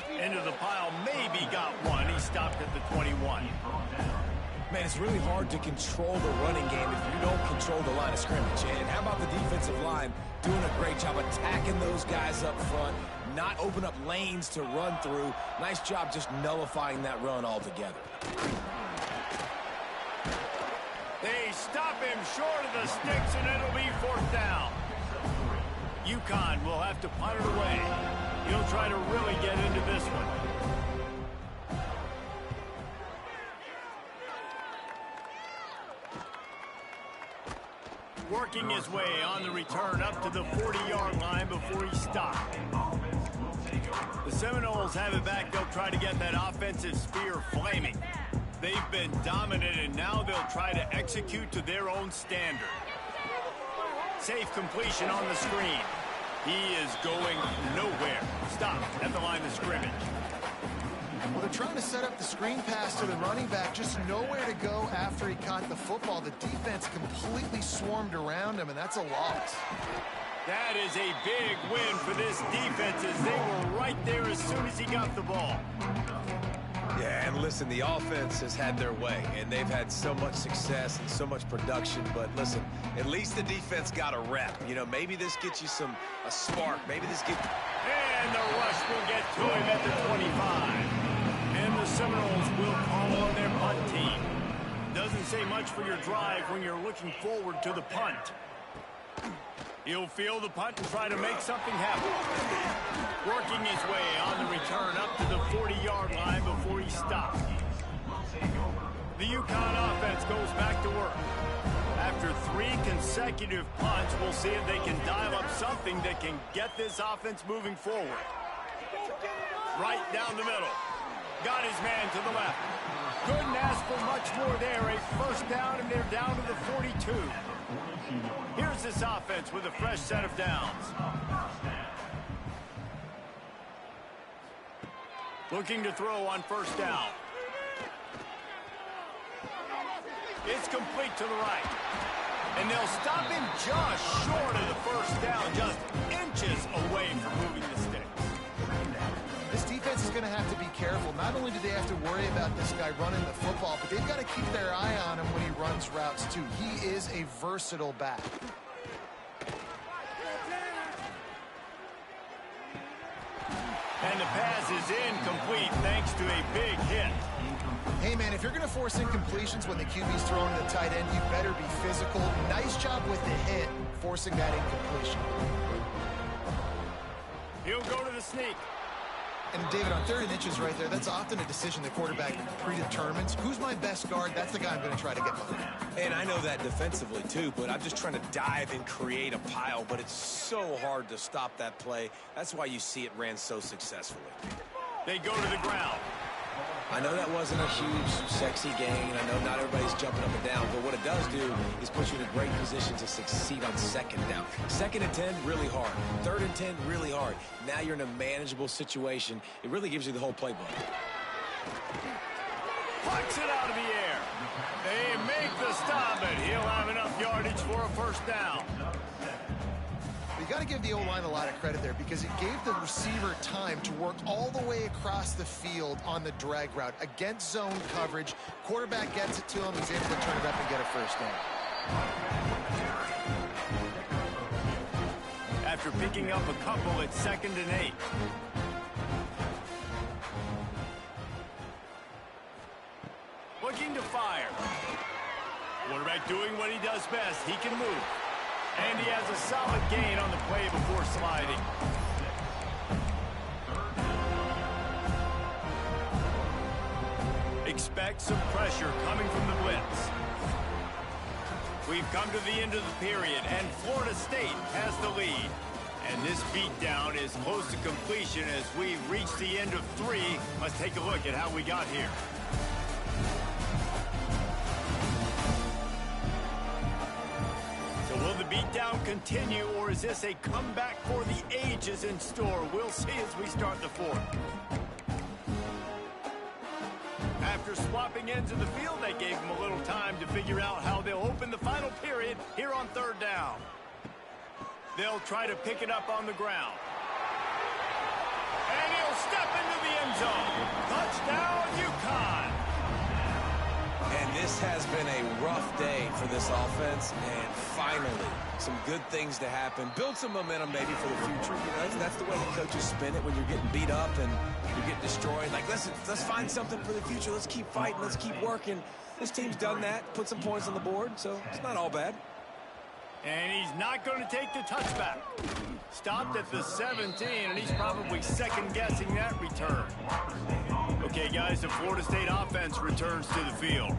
Into the pile, maybe got one. He stopped at the 21. Man, it's really hard to control the running game if you don't control the line of scrimmage. And how about the defensive line doing a great job attacking those guys up front, not open up lanes to run through. Nice job just nullifying that run altogether. They stop him short of the sticks, and it'll be 4th down. UConn will have to punt it away. He'll try to really get into this one. Working his way on the return up to the 40-yard line before he stopped. The Seminoles have it back. They'll try to get that offensive spear flaming. They've been dominant, and now they'll try to execute to their own standard. Safe completion on the screen. He is going nowhere. Stop at the line of scrimmage. Well, they're trying to set up the screen pass to the running back. Just nowhere to go after he caught the football. The defense completely swarmed around him, and that's a loss. That is a big win for this defense, as they were right there as soon as he got the ball. Yeah, and listen, the offense has had their way, and they've had so much success and so much production. But listen, at least the defense got a rep. You know, maybe this gets you a spark. Maybe this gets... And the rush will get to him at the 25. And the Seminoles will call on their punt team. Doesn't say much for your drive when you're looking forward to the punt. He'll field the punt and try to make something happen. Working his way on the return up to the 40-yard line before he stopped. The UConn offense goes back to work. After 3 consecutive punts, we'll see if they can dial up something that can get this offense moving forward. Right down the middle. Got his man to the left. Couldn't ask for much more there. A first down, and they're down to the 42. Here's this offense with a fresh set of downs. Looking to throw on first down. It's complete to the right. And they'll stop him just short of the first down, just inches away from moving the sticks. This defense is going to have to be careful. Not only do they have to worry about this guy running the football, but they've got to keep their eye on him when he runs routes too. He is a versatile back. And the pass is incomplete thanks to a big hit. Hey, man, if you're going to force incompletions when the QB's throwing to the tight end, you better be physical. Nice job with the hit, forcing that incompletion. He'll go to the sneak. And, David, on 3rd and inches right there, that's often a decision the quarterback predetermines. Who's my best guard? That's the guy I'm going to try to get behind. And I know that defensively, too, but I'm just trying to dive and create a pile, but it's so hard to stop that play. That's why you see it ran so successfully. They go to the ground. I know that wasn't a huge, sexy gain. I know not everybody's jumping up and down, but what it does do is put you in a great position to succeed on 2nd down. 2nd and 10, really hard. 3rd and 10, really hard. Now you're in a manageable situation. It really gives you the whole playbook. Pucks it out of the air. They make the stop, and he'll have enough yardage for a first down. You got to give the O-line a lot of credit there because it gave the receiver time to work all the way across the field on the drag route against zone coverage. Quarterback gets it to him. He's able to turn it up and get a first down. After after picking up a couple at 2nd and 8. Looking to fire. Quarterback doing what he does best. He can move. And he has a solid gain on the play before sliding. Expect some pressure coming from the blitz. We've come to the end of the period, and Florida State has the lead. And this beatdown is close to completion as we reach the end of 3. Let's take a look at how we got here. So will the beatdown continue, or is this a comeback for the ages in store? We'll see as we start the 4th. After swapping ends of the field, they gave him a little time to figure out how they'll open the final period here on 3rd down. They'll try to pick it up on the ground. And he'll step into the end zone. Touchdown, UConn. And this has been a rough day for this offense, and finally, some good things to happen. Build some momentum maybe for the future. You know, that's the way the coaches spin it when you're getting beat up and you're getting destroyed. Like, listen, let's find something for the future. Let's keep fighting. Let's keep working. This team's done that, put some points on the board, so it's not all bad. And he's not going to take the touchback. Stopped at the 17, and he's probably second-guessing that return. Okay, guys, the Florida State offense returns to the field.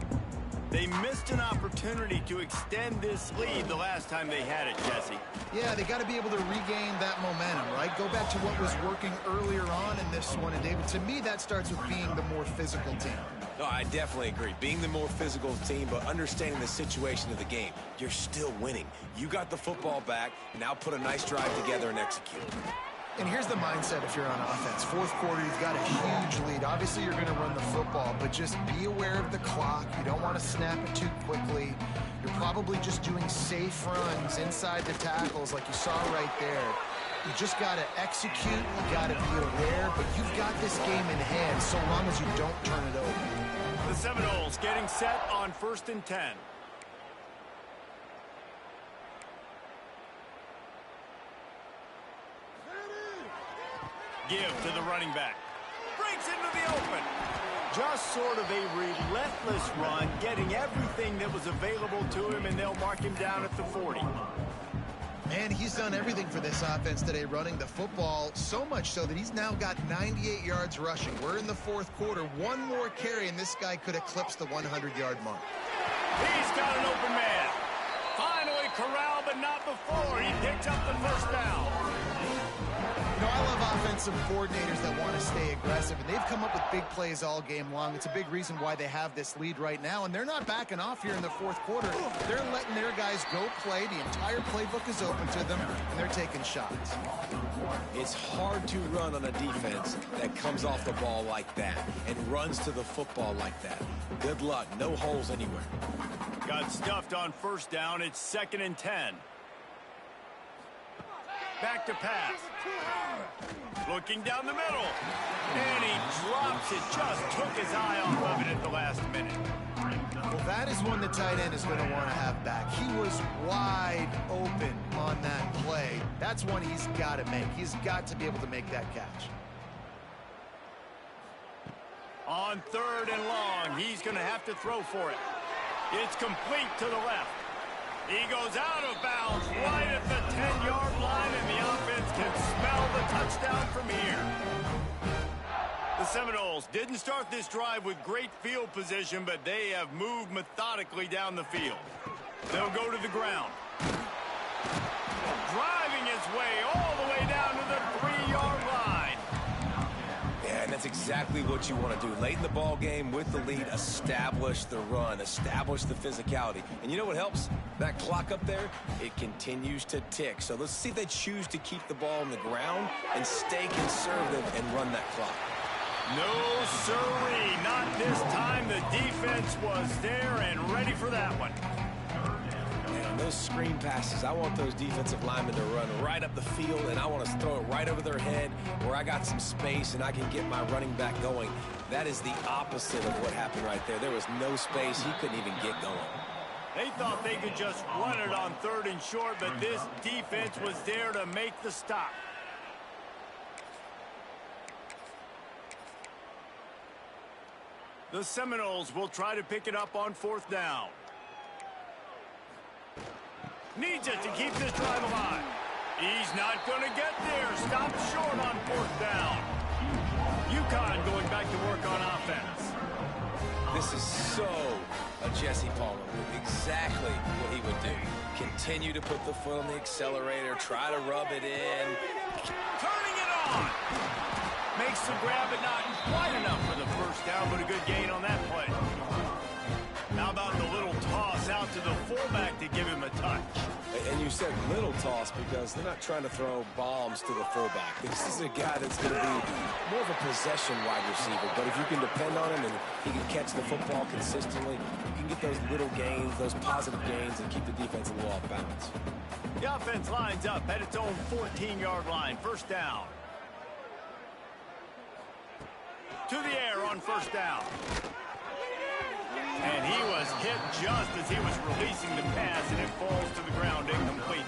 They missed an opportunity to extend this lead the last time they had it, Jesse. Yeah, they got to be able to regain that momentum, right? Go back to what was working earlier on in this one. And, David, to me, that starts with being the more physical team. No, I definitely agree. Being the more physical team, but understanding the situation of the game. You're still winning. You got the football back. Now put a nice drive together and execute. And here's the mindset if you're on offense. 4th quarter, you've got a huge lead. Obviously, you're going to run the football, but just be aware of the clock. You don't want to snap it too quickly. You're probably just doing safe runs inside the tackles like you saw right there. You just got to execute. You got to be aware, but you've got this game in hand so long as you don't turn it over. The Seminoles getting set on 1st and 10. Give to the running back. Breaks into the open. Just sort of a relentless run, getting everything that was available to him, and they'll mark him down at the 40. And he's done everything for this offense today, running the football, so much so that he's now got 98 yards rushing. We're in the 4th quarter. One more carry, and this guy could eclipse the 100-yard mark. He's got an open man. Finally corralled, but not before. He picked up the 1st down. You know, I love offensive coordinators that want to stay aggressive, and they've come up with big plays all game long. It's a big reason why they have this lead right now, and they're not backing off here in the 4th quarter. They're letting their guys go play. The entire playbook is open to them, and they're taking shots. It's hard to run on a defense that comes off the ball like that and runs to the football like that. Good luck. No holes anywhere. Got stuffed on 1st down. It's 2nd and 10. Back to pass. Looking down the middle. And he drops it. Just took his eye off of it at the last minute. Well, that is one the tight end is going to want to have back. He was wide open on that play. That's one he's got to make. He's got to be able to make that catch. On 3rd and long, he's going to have to throw for it. It's complete to the left. He goes out of bounds right at the 10-yard line, and the offense can smell the touchdown from here. The Seminoles didn't start this drive with great field position, but they have moved methodically down the field. They'll go to the ground. Driving his way all the way down to the 3-yard line. Yeah, and that's exactly what you want to do. Late in the ball game with the lead, establish the run, establish the physicality. And you know what helps? That clock up there, it continues to tick. So let's see if they choose to keep the ball on the ground and stay conservative and run that clock. No, sirree, not this time. The defense was there and ready for that one. And those screen passes, I want those defensive linemen to run right up the field, and I want to throw it right over their head where I got some space and I can get my running back going. That is the opposite of what happened right there. There was no space. He couldn't even get going. They thought they could just run it on 3rd and short, but this defense was there to make the stop. The Seminoles will try to pick it up on 4th down. Needs it to keep this drive alive. He's not going to get there. Stop short on 4th down. UConn going back to work on offense. This is so a Jesse Palmer move. Exactly what he would do. Continue to put the foot on the accelerator. Try to rub it in. Turning it on. Makes the grab, but not quite enough for the 1st down, but a good gain on that play. How about the little toss out to the fullback to give him a touch? And you said little toss because they're not trying to throw bombs to the fullback. This is a guy that's going to be more of a possession wide receiver. But if you can depend on him and he can catch the football consistently, you can get those little gains, those positive gains, and keep the defense a little off balance. The offense lines up at its own 14-yard line. 1st down. To the air on 1st down. And he was hit just as he was releasing the pass, and it falls to the ground incomplete.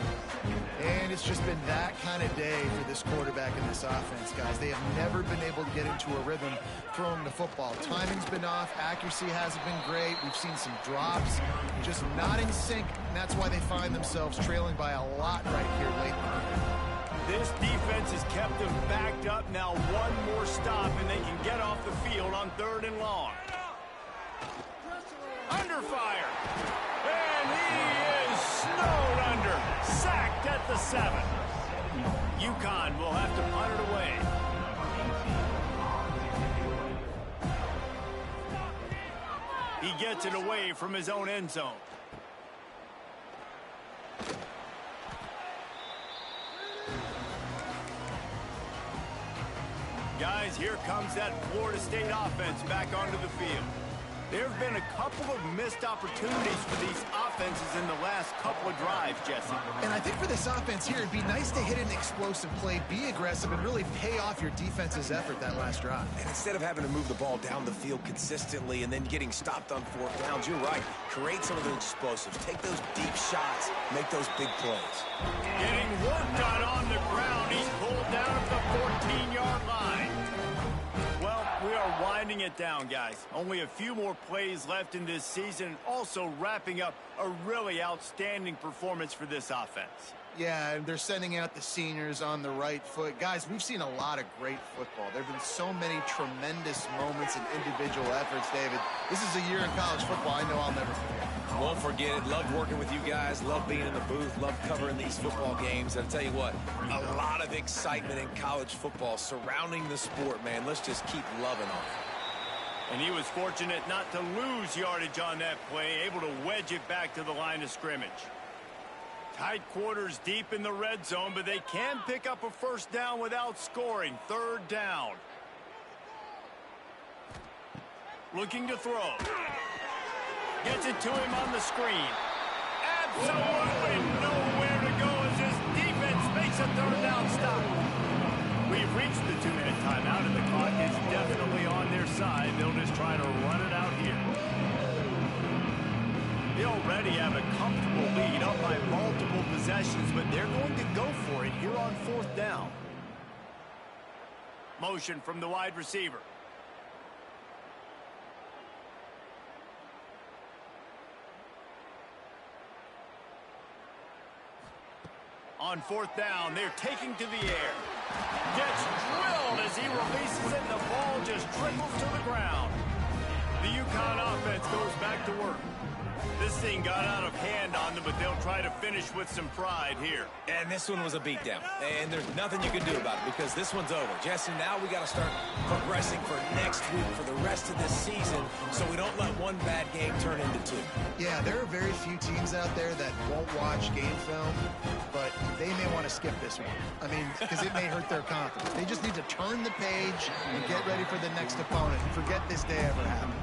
And it's just been that kind of day for this quarterback in this offense, guys. They have never been able to get into a rhythm throwing the football. Timing's been off. Accuracy hasn't been great. We've seen some drops, just not in sync, and that's why they find themselves trailing by a lot right here late in the game. This defense has kept them backed up. Now one more stop, and they can get off the field on 3rd and long. Under fire. And he is snowed under. Sacked at the 7. UConn will have to punt it away. He gets it away from his own end zone. Guys, here comes that Florida State offense back onto the field. There have been a couple of missed opportunities for these offenses in the last couple of drives, Jesse. And I think for this offense here, it'd be nice to hit an explosive play, be aggressive, and really pay off your defense's effort that last drive. And instead of having to move the ball down the field consistently and then getting stopped on 4th downs, you're right. Create some of those explosives. Take those deep shots. Make those big plays. Getting work done on the ground. He's pulled down at the 14-yard line. Well, we are winding it down, guys. Only a few more plays left in this season. Also wrapping up a really outstanding performance for this offense. Yeah, and they're sending out the seniors on the right foot. Guys, we've seen a lot of great football. There have been so many tremendous moments and individual efforts, David. This is a year in college football I know I'll never forget. Won't forget it. Loved working with you guys. Loved being in the booth. Loved covering these football games. And I'll tell you what, a lot of excitement in college football surrounding the sport, man. Let's just keep loving on it. And he was fortunate not to lose yardage on that play, able to wedge it back to the line of scrimmage. Tight quarters deep in the red zone, but they can pick up a 1st down without scoring. 3rd down. Looking to throw. Gets it to him on the screen. Absolutely nowhere to go as his defense makes a 3rd down stop. We've reached the 2-minute timeout, and the clock is definitely on their side. They'll just try to run it out here. They already have a comfortable lead, up by multiple possessions, but they're going to go for it here on 4th down. Motion from the wide receiver. On 4th down, they're taking to the air. Gets drilled as he releases it, and the ball just trickles to the ground. The UConn offense goes back to work. This thing got out of hand on them, but they'll try to finish with some pride here. And this one was a beatdown. And there's nothing you can do about it because this one's over. Jesse, now we got to start progressing for next week for the rest of this season so we don't let one bad game turn into 2. Yeah, there are very few teams out there that won't watch game film, but they may want to skip this one. I mean, because it may hurt their confidence. They just need to turn the page and get ready for the next opponent and forget this day ever happened.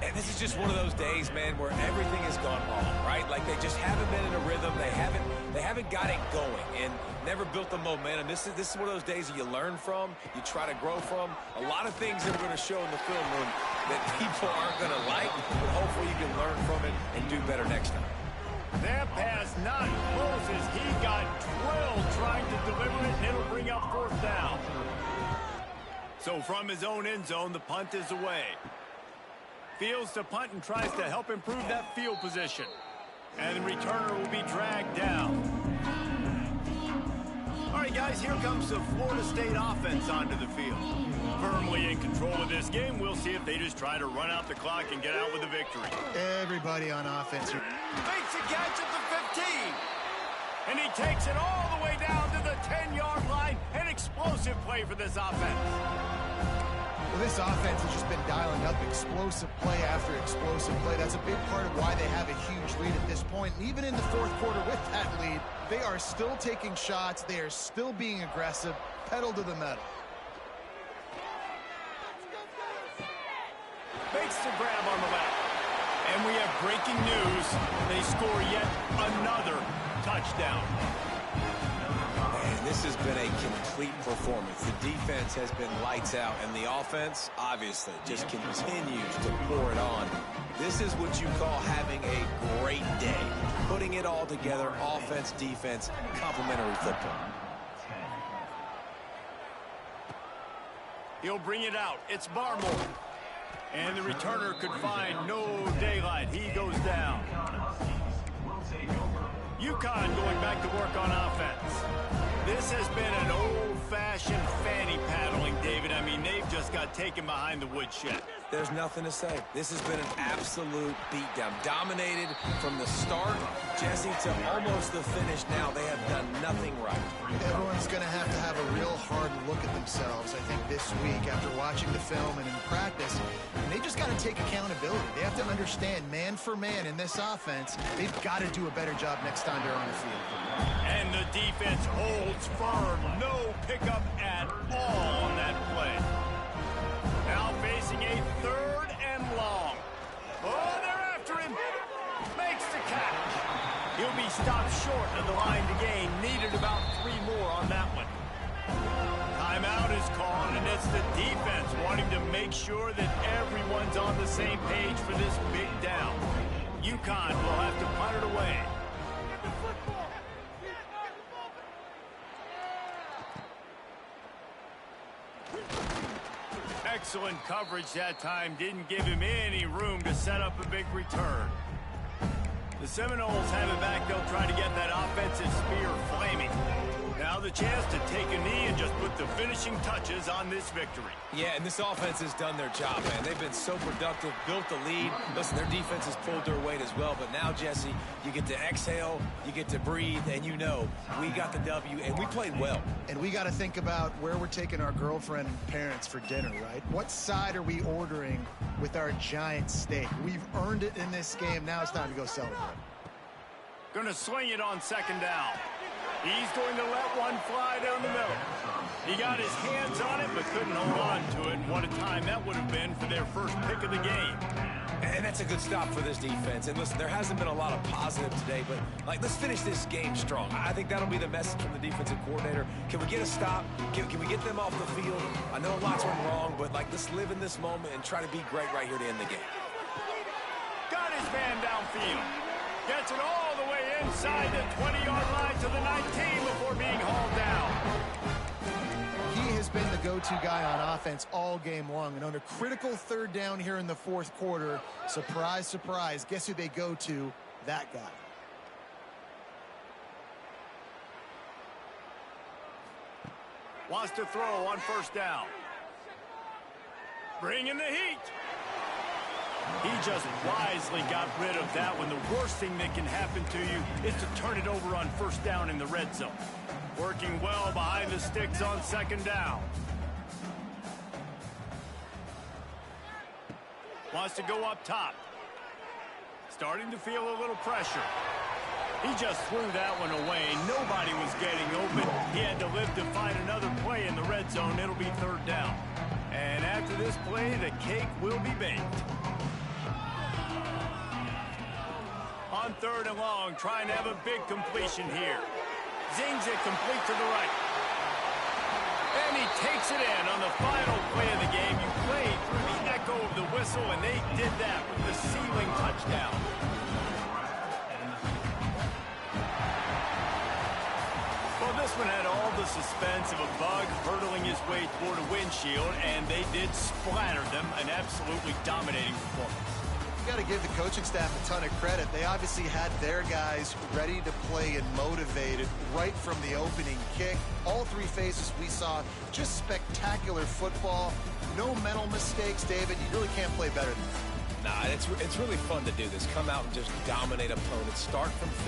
And this is just one of those days, man, where everything has gone wrong, right? Like they just haven't been in a rhythm. They haven't got it going and never built the momentum. This is one of those days that you learn from, you try to grow from. A lot of things that we're going to show in the film room that people aren't going to like, but hopefully you can learn from it and do better next time. That pass not close as he got drilled trying to deliver it, and it'll bring up fourth down. So from his own end zone, the punt is away. Fields to punt and tries to help improve that field position. And the returner will be dragged down. All right, guys, here comes the Florida State offense onto the field. Firmly in control of this game. We'll see if they just try to run out the clock and get out with a victory. Everybody on offense here. Makes a catch at the 15. And he takes it all the way down to the 10-yard line. An explosive play for this offense. Well, this offense has just been dialing up explosive play after explosive play. That's a big part of why they have a huge lead at this point. And even in the fourth quarter with that lead, they are still taking shots. They are still being aggressive. Pedal to the metal. Makes the grab on the left. And we have breaking news. They score yet another touchdown. And this has been a complete performance. The defense has been lights out, and the offense, obviously, just continues to pour it on. This is what you call having a great day. Putting it all together, offense, defense, complementary football. He'll bring it out. It's Barmore. And the returner could find no daylight. He goes down. UConn going back to work on offense. This has been an old-fashioned fanny paddling, David. I mean, they've just got taken behind the woodshed. There's nothing to say. This has been an absolute beatdown. Dominated from the start, Jesse, to almost the finish now. They have done nothing right. Everyone's going to have a real hard look at themselves, I think, this week after watching the film and in practice. And they just got to take accountability. They have to understand, man for man in this offense, they've got to do a better job next time they're on the field. And the defense holds firm. No pickup at all on that play. Now facing a third and long. Oh, they're after him. Makes the catch. He'll be stopped short of the line to gain. Needed about 3 more on that one. Timeout is called, and it's the defense wanting to make sure that everyone's on the same page for this big down. UConn will have to punt it away. Excellent coverage that time. Didn't give him any room to set up a big return. The Seminoles have it back. They'll try to get that offensive spear flaming. Now the chance to take a knee and just put the finishing touches on this victory. Yeah, and this offense has done their job, man. They've been so productive, built the lead. Listen, their defense has pulled their weight as well. But now, Jesse, you get to exhale, you get to breathe, and you know we got the W, and we played well. And we got to think about where we're taking our girlfriend and parents for dinner, right? What side are we ordering with our giant steak? We've earned it in this game. Now it's time to go celebrate. Gonna swing it on second down. He's going to let one fly down the middle. He got his hands on it, but couldn't hold on to it. What a time that would have been for their first pick of the game. And that's a good stop for this defense. And listen, there hasn't been a lot of positive today, but let's finish this game strong. I think that'll be the message from the defensive coordinator. Can we get a stop? Can we get them off the field? I know lots went wrong, but let's live in this moment and try to be great right here to end the game. Got his man downfield. Gets it all the way inside the 20-yard line to the 19 before being hauled down. He has been the go-to guy on offense all game long. And on a critical third down here in the fourth quarter, surprise, surprise, guess who they go to? That guy. Wants to throw on first down. Bringing the heat. He just wisely got rid of that one. The worst thing that can happen to you is to turn it over on first down in the red zone. Working well behind the sticks on second down. Wants to go up top. Starting to feel a little pressure. He just threw that one away. Nobody was getting open. He had to live to find another play in the red zone. It'll be third down. And after this play, the cake will be baked. On third and long, trying to have a big completion here. Zings it complete to the right. And he takes it in on the final play of the game. You played through the echo of the whistle. whistle, and they did that with the ceiling touchdown. Well, this one had all the suspense of a bug hurtling his way toward a windshield, and they did splatter them. An absolutely dominating performance. You got to give the coaching staff a ton of credit. They obviously had their guys ready to play and motivated right from the opening kick. All three phases we saw, just spectacular football. No mental mistakes, David. You really can't play better than that. Nah, it's really fun to do this. Come out and just dominate opponents, start from finish.